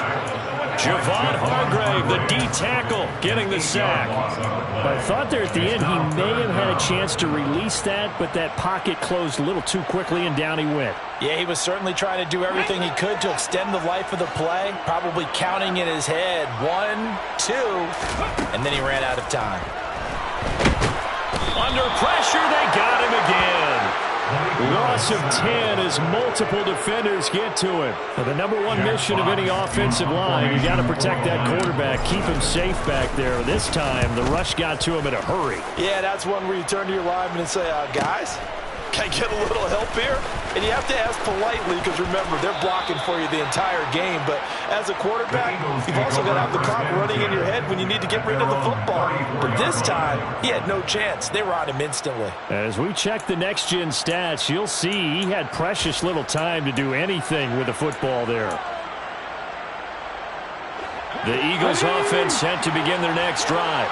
Javon Hargrave, the D tackle, getting the sack. I thought there at the end he may have had a chance to release that, but that pocket closed a little too quickly, and down he went. Yeah, he was certainly trying to do everything he could to extend the life of the play, probably counting in his head 1, 2, and then he ran out of time. Under pressure, they got him again. Loss of 10 as multiple defenders get to him. Now, the #1 mission of any offensive line, you got to protect that quarterback, keep him safe back there. This time, the rush got to him in a hurry. Yeah, that's one where you turn to your lineman and say, guys, can I get a little help here? And you have to ask politely because, remember, they're blocking for you the entire game. But as a quarterback, you've also got to have the clock running in your head when you need to get rid of the football. But this time, he had no chance. They were on him instantly. As we check the next-gen stats, you'll see he had precious little time to do anything with the football there. The Eagles offense set to begin their next drive.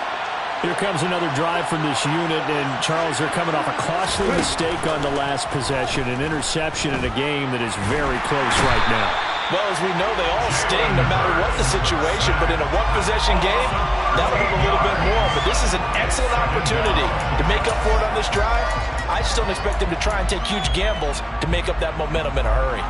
Here comes another drive from this unit, and Charles, they're coming off a costly mistake on the last possession, an interception in a game that is very close right now. Well, as we know, they all sting no matter what the situation, but in a one-possession game, that'll hurt a little bit more. But this is an excellent opportunity to make up for it on this drive. I just don't expect them to try and take huge gambles to make up that momentum in a hurry.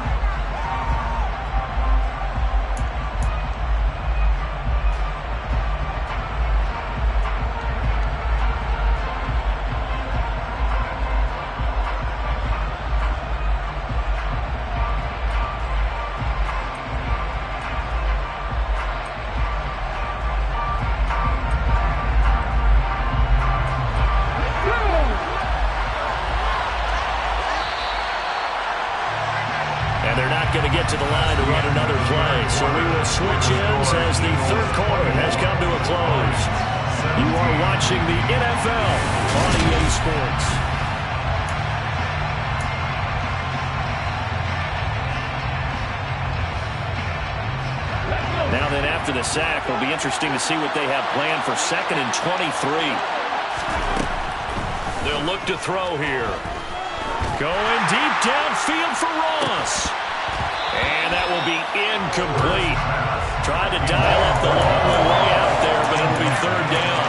To the line to run another play. So we will switch ends as the third quarter has come to a close. You are watching the NFL on EA Sports. Now then, after the sack, it'll be interesting to see what they have planned for 2nd and 23. They'll look to throw here. Going deep downfield for Ross. And that will be incomplete. Tried to dial up the long way out there, but it'll be 3rd down.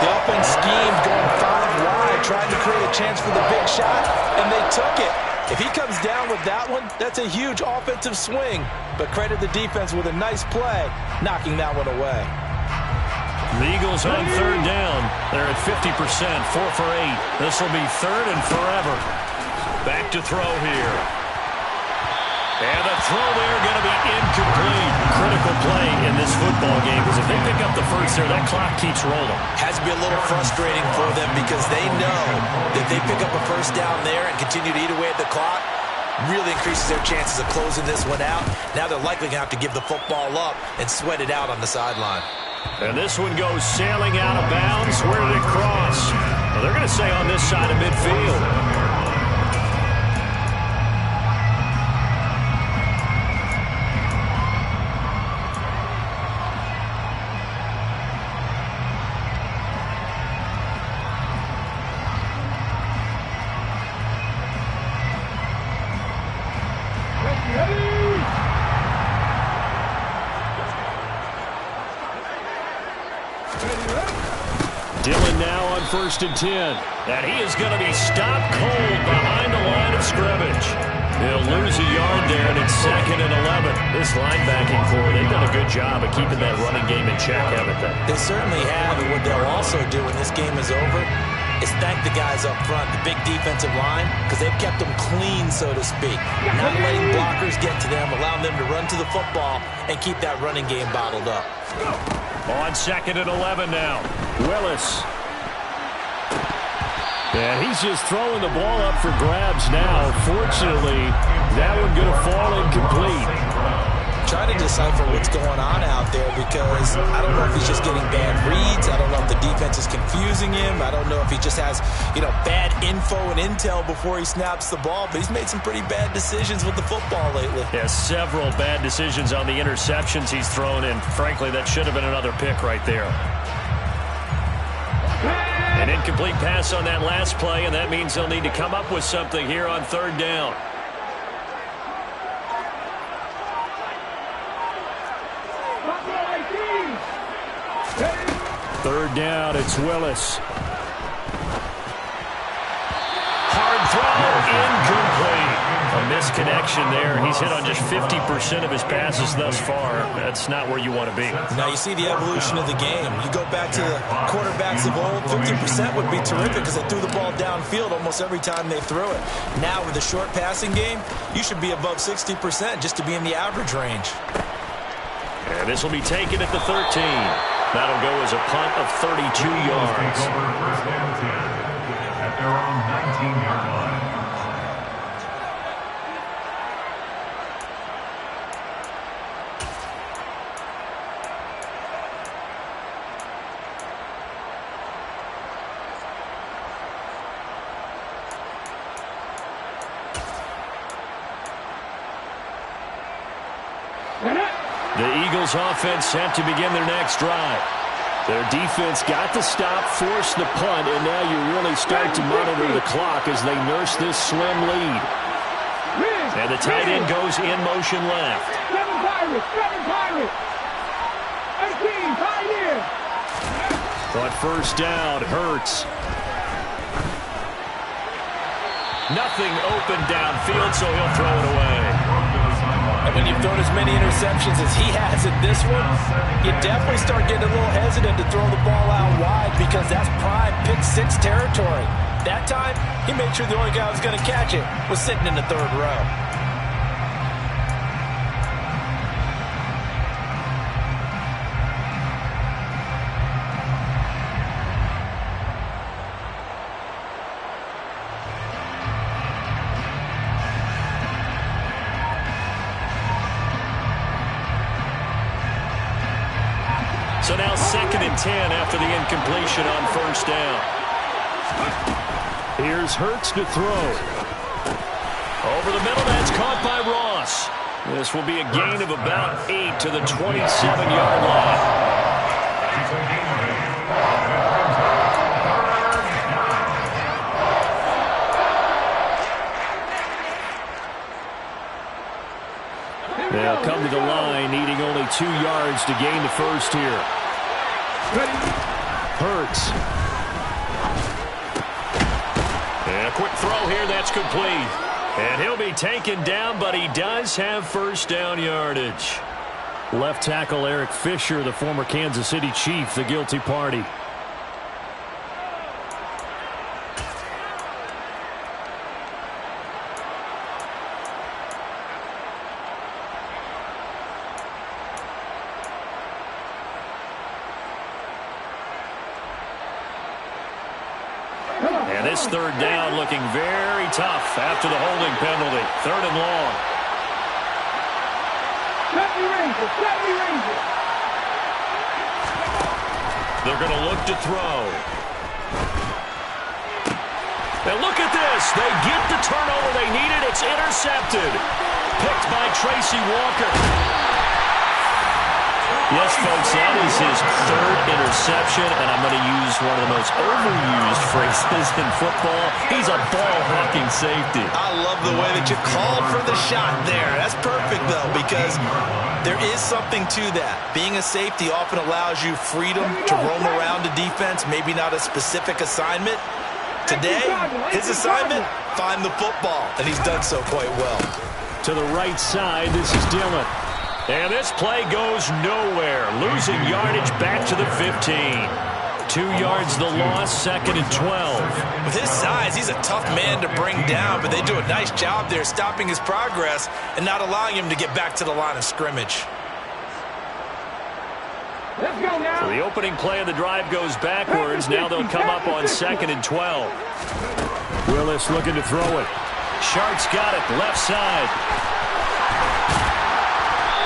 The offense schemed going 5 wide, trying to create a chance for the big shot, and they took it. If he comes down with that one, that's a huge offensive swing. But credit the defense with a nice play, knocking that one away. The Eagles on 3rd down. They're at 50%, 4 for 8. This will be 3rd and forever. Back to throw here. And the throw there going to be incomplete. Critical play in this football game because if they pick up the first there, that clock keeps rolling. Has to be a little frustrating for them because they know that they pick up a first down there and continue to eat away at the clock, really increases their chances of closing this one out. Now they're likely going to have to give the football up and sweat it out on the sideline. And this one goes sailing out of bounds. Where did it cross? Well, they're going to say on this side of midfield. Dillon now on 1st and 10. And he is going to be stopped cold behind the line of scrimmage. He'll lose a yard there, and it's 2nd and 11. This linebacking core, they've done a good job of keeping that running game in check, haven't they? They certainly have, and what they'll also do when this game is over is thank the guys up front, the big defensive line, because they've kept them clean, so to speak. Not letting blockers get to them, allowing them to run to the football and keep that running game bottled up. On 2nd and 11 now. Willis. And he's just throwing the ball up for grabs now. Fortunately, that one going to fall incomplete. Trying to decipher what's going on out there because I don't know if he's just getting bad reads. I don't know if the defense is confusing him. I don't know if he just has, bad info and intel before he snaps the ball. But he's made some pretty bad decisions with the football lately. Yeah, several bad decisions on the interceptions he's thrown in. Frankly, that should have been another pick right there. An incomplete pass on that last play, and that means they'll need to come up with something here on 3rd down. Third down, it's Willis. Hard throw, incomplete. A misconnection there. He's hit on just 50% of his passes thus far. That's not where you want to be. Now you see the evolution of the game. You go back to the quarterbacks of old, 50% would be terrific because they threw the ball downfield almost every time they threw it. Now with a short passing game, you should be above 60% just to be in the average range. And this will be taken at the 13. That'll go as a punt of 32 yards. First and 10 at their own 19-yard line. The Eagles offense set to begin their next drive. Their defense got the stop, forced the punt, and now you really start to monitor the clock as they nurse this slim lead. And the tight end goes in motion left. 7 Pirates. 18, tight end. On 1st down, Hurts. Nothing open downfield, so he'll throw it away. And when you've thrown as many interceptions as he has in this one, you definitely start getting a little hesitant to throw the ball out wide because that's prime pick 6 territory. That time, he made sure the only guy who was going to catch it was sitting in the 3rd row. So now 2nd and 10 after the incompletion on 1st down. Here's Hurts to throw. Over the middle, that's caught by Ross. This will be a gain of about 8 to the 27-yard line. They'll come to the line, needing only 2 yards to gain the first here. Hurts. And a quick throw here, that's complete. And he'll be taken down, but he does have 1st down yardage. Left tackle Eric Fisher, the former Kansas City Chief, the guilty party. And this 3rd down looking very tough after the holding penalty. 3rd and long. They're going to look to throw. And look at this. They get the turnover they needed. It's intercepted. Picked by Tracy Walker. Yes, folks, that is his third interception, and I'm going to use one of the most overused phrases in football. He's a ball-hawking safety. I love the way that you called for the shot there. That's perfect, though, because there is something to that. Being a safety often allows you freedom to roam around the defense, maybe not a specific assignment. Today, his assignment, find the football, and he's done so quite well. To the right side, this is Dillon. And this play goes nowhere. Losing yardage back to the 15. 2 yards the loss, 2nd and 12. With his size, he's a tough man to bring down, but they do a nice job there stopping his progress and not allowing him to get back to the line of scrimmage. Let's go now. So the opening play of the drive goes backwards. Now they'll come up on 2nd and 12. Willis looking to throw it. Sharks got it, left side.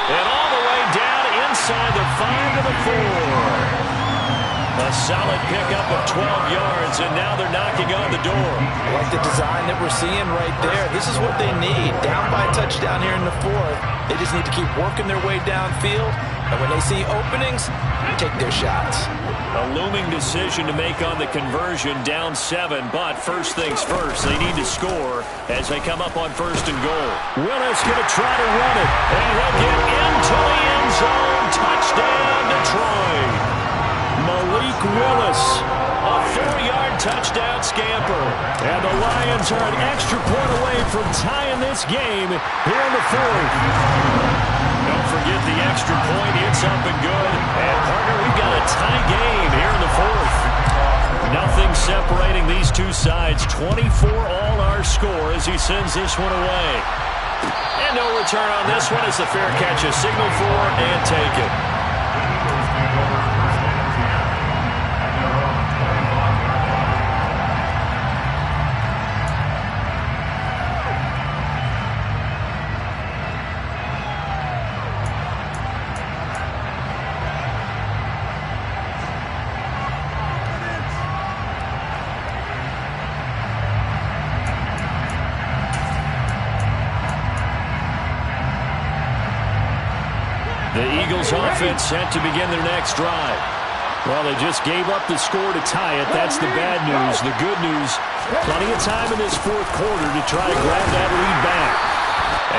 And all the way down inside the 5 to the 4. A solid pickup of 12 yards, and now they're knocking on the door. I like the design that we're seeing right there. This is what they need. Down by a touchdown here in the 4th. They just need to keep working their way downfield, and when they see openings, take their shots. A looming decision to make on the conversion, down 7, but first things first, they need to score as they come up on 1st and goal. Willis going to try to run it, and he'll get into the end zone. Touchdown, Detroit. Malik Willis, a 4-yard touchdown scamper. And the Lions are an extra point away from tying this game here in the 4th. Don't forget the extra point. It's up and good. And, partner, we've got a tie game here in the 4th. Nothing separating these two sides. 24 all our score as he sends this one away. And no return on this one as the fair catch is signaled for and taken. The Eagles offense set to begin their next drive. Well, they just gave up the score to tie it. That's the bad news. The good news, plenty of time in this 4th quarter to try to grab that lead back.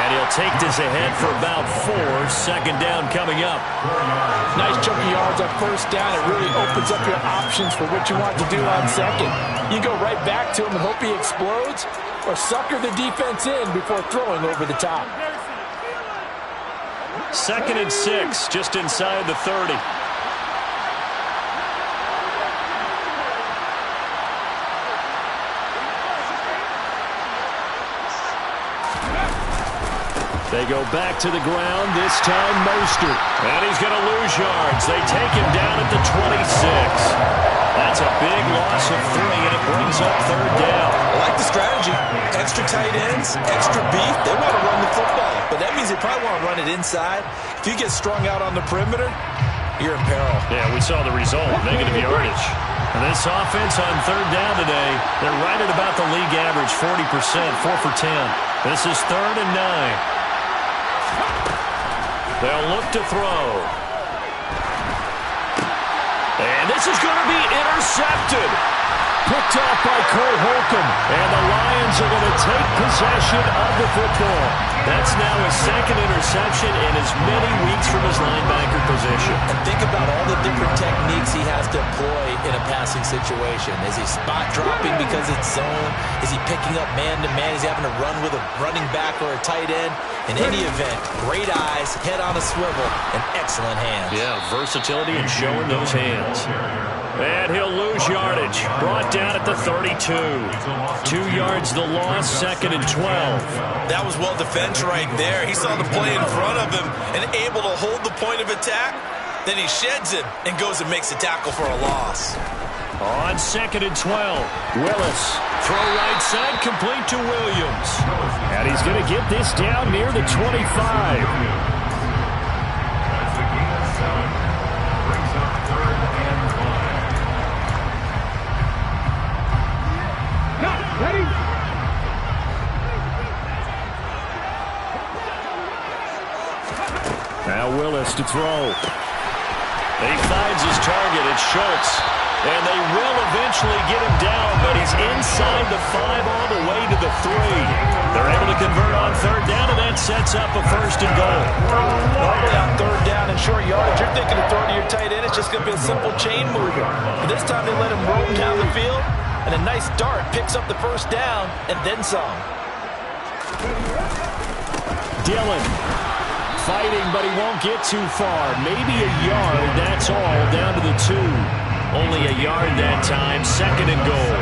And he'll take this ahead for about 4. 2nd down coming up. Nice chunky yards on 1st down. It really opens up your options for what you want to do on 2nd. You go right back to him and hope he explodes, or sucker the defense in before throwing over the top. 2nd and 6, just inside the 30. They go back to the ground, this time Mostert. And he's going to lose yards. They take him down at the 26. That's a big loss of 3, and it brings up 3rd down. I like the strategy. Extra tight ends, extra beef. They want to run the football, but that means they probably want to run it inside. If you get strung out on the perimeter, you're in peril. Yeah, we saw the result, negative yardage. And this offense on 3rd down today, they're right at about the league average, 40%, 4 for 10. This is 3rd and 9. They'll look to throw. And this is going to be intercepted. Picked off by Cole Holcomb. And the Lions are going to take possession of the football. That's now his 2nd interception in as many weeks from his linebacker position. And think about all the different techniques he has to employ in a passing situation. Is he spot dropping because it's zone? Is he picking up man-to-man? Is he having to run with a running back or a tight end? In any event, great eyes, head on a swivel, and excellent hands. Yeah, versatility and showing those hands. And he'll lose yardage. Brought down at the 32. 2 yards the loss, 2nd and 12. That was well defense right there. He saw the play in front of him and able to hold the point of attack. Then he sheds it and goes and makes a tackle for a loss. On 2nd and 12, Willis. Throw right side, complete to Williams. And he's going to get this down near the 25. Ready? Now Willis to throw. He finds his target. It's Schultz. And they will eventually get him down, but he's inside the 5 all the way to the 3. They're able to convert on 3rd down, and that sets up a 1st and goal. Normally on 3rd down and short yardage, you're thinking of throwing to your tight end. It's just going to be a simple chain mover. But this time they let him roam down the field, and a nice dart picks up the 1st down and then some. Dillon fighting, but he won't get too far. Maybe a yard, that's all, down to the 2. Only a yard that time, 2nd and goal.